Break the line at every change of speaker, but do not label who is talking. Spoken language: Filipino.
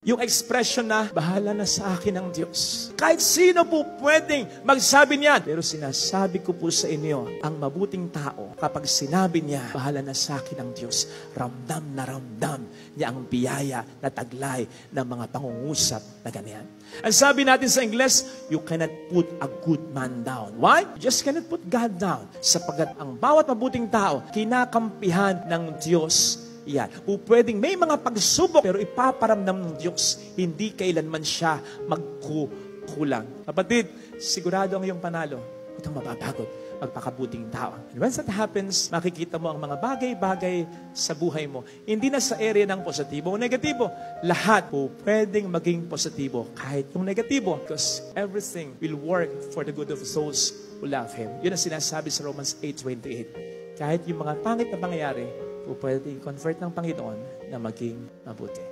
Yung expression na, bahala na sa akin ang Diyos. Kahit sino po pwedeng magsabi niyan. Pero sinasabi ko po sa inyo, ang mabuting tao, kapag sinabi niya, bahala na sa akin ang Diyos, ramdam na ramdam niya ang biyaya na taglay ng mga pangungusap na ganyan. Ang sabi natin sa Ingles, you cannot put a good man down. Why? You just cannot put God down. Sapagat ang bawat mabuting tao, kinakampihan ng Diyos. Yan. O pwedeng may mga pagsubok, pero ipaparamdam ng Diyos, hindi kailanman siya magkukulang. Kapatid, sigurado ang iyong panalo. Huwag kang mapapagod, magpakabuting tao. And once that happens, makikita mo ang mga bagay-bagay sa buhay mo. Hindi na sa area ng positibo o negatibo. Lahat po pwedeng maging positibo, kahit yung negatibo. Because everything will work for the good of souls who love Him. Yun ang sinasabi sa Romans 8:28. Kahit yung mga pangit na pangyayari, o pwede i-convert ng Panginoon na maging mabuti.